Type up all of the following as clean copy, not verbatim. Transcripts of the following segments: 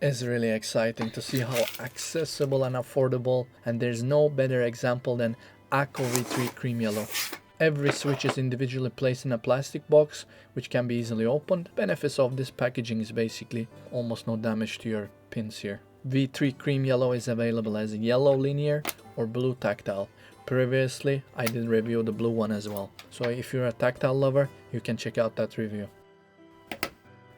It's really exciting to see how accessible and affordable, and there's no better example than Akko V3 Cream Yellow. Every switch is individually placed in a plastic box which can be easily opened. Benefits of this packaging is basically almost no damage to your pins here. V3 Cream Yellow is available as yellow linear or blue tactile. Previously I did review the blue one as well, so if you're a tactile lover you can check out that review.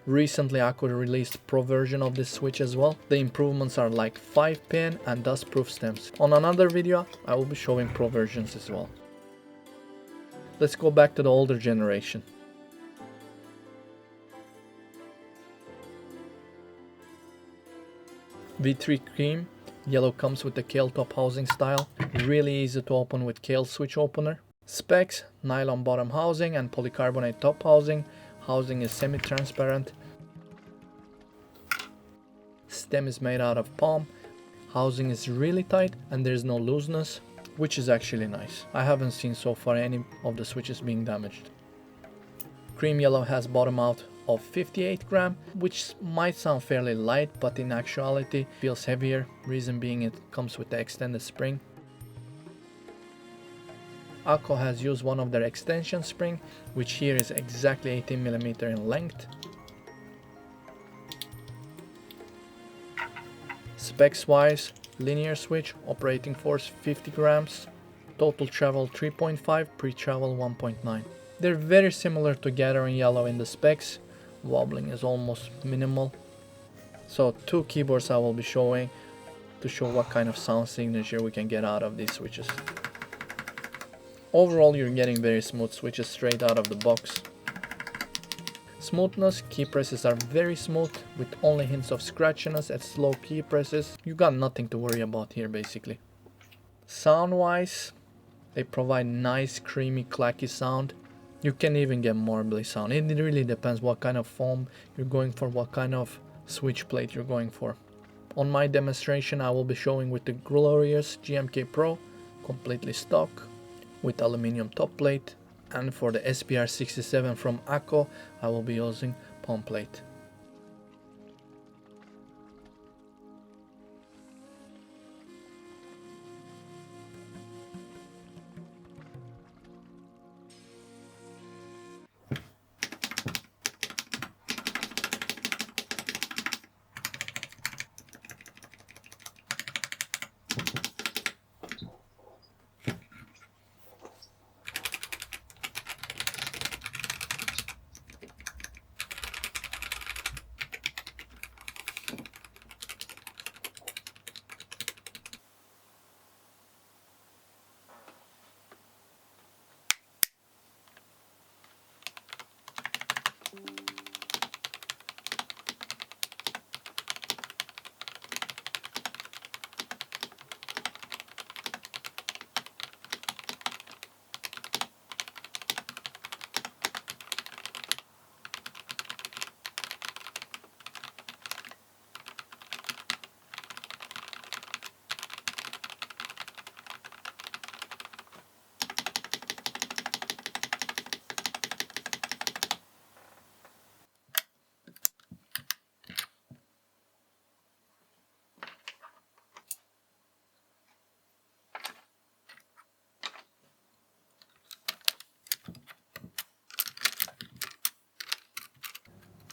Recently Akko released Pro version of this switch as well. The improvements are like 5-pin and dust-proof stems. On another video I will be showing Pro versions as well. Let's go back to the older generation. V3 Cream Yellow comes with the Kale top housing style. Really easy to open with Kale switch opener. Specs: nylon bottom housing and polycarbonate top housing. Housing is semi-transparent. Stem is made out of palm. Housing is really tight and there's no looseness, which is actually nice. I haven't seen so far any of the switches being damaged. Cream Yellow has bottom out of 58 gram, which might sound fairly light, but in actuality feels heavier. Reason being it comes with the extended spring. Akko has used one of their extension spring, which here is exactly 18mm in length. Specs wise, linear switch, operating force 50 grams, total travel 3.5, pre-travel 1.9. They're very similar to Gathering Yellow in the specs. Wobbling is almost minimal. So two keyboards I will be showing to show what kind of sound signature we can get out of these switches. Overall you're getting very smooth switches straight out of the box. Smoothness: key presses are very smooth with only hints of scratchiness at slow key presses. You got nothing to worry about here basically. Sound wise, they provide nice creamy clacky sound. You can even get marbly sound. It really depends what kind of foam you're going for, what kind of switch plate you're going for. On my demonstration I will be showing with the glorious GMK Pro, completely stock, with aluminium top plate, and for the SPR67 from Akko I will be using palm plate.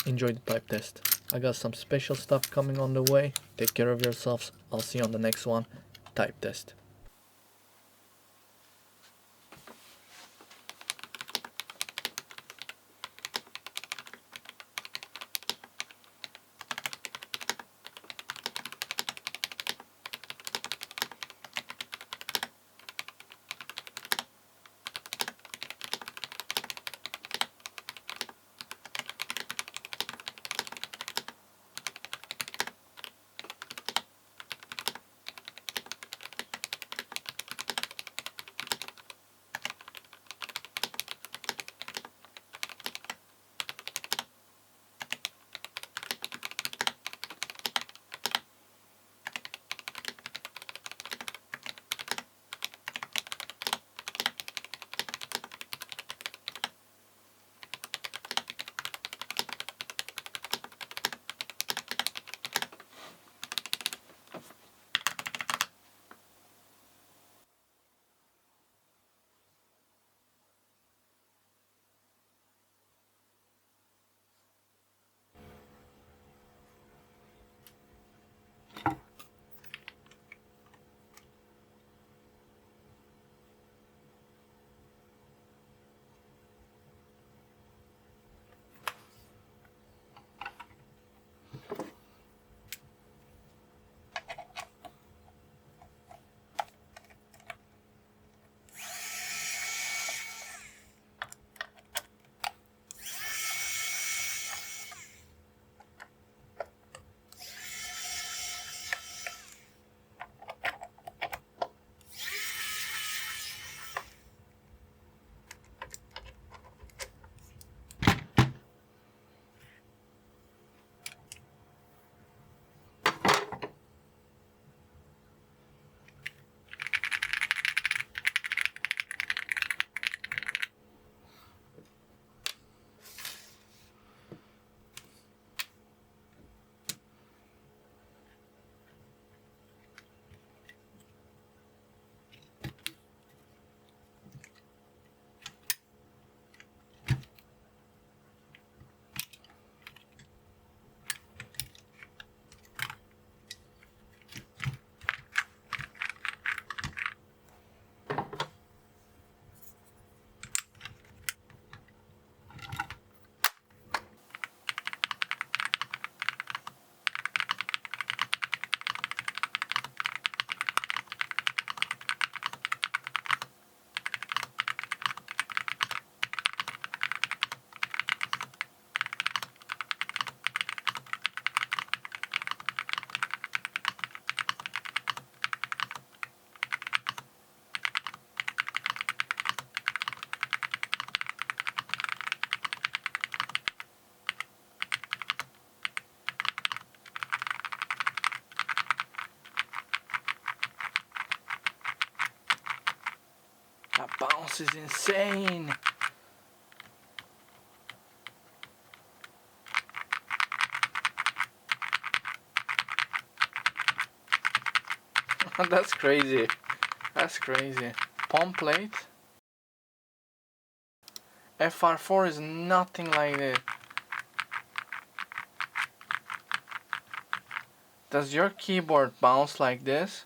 Enjoy the type test. I got some special stuff coming on the way. Take care of yourselves. I'll see you on the next one. Type test. mouse is insane. That's crazy. That's crazy. Palm plate. FR4 is nothing like this. Does your keyboard bounce like this?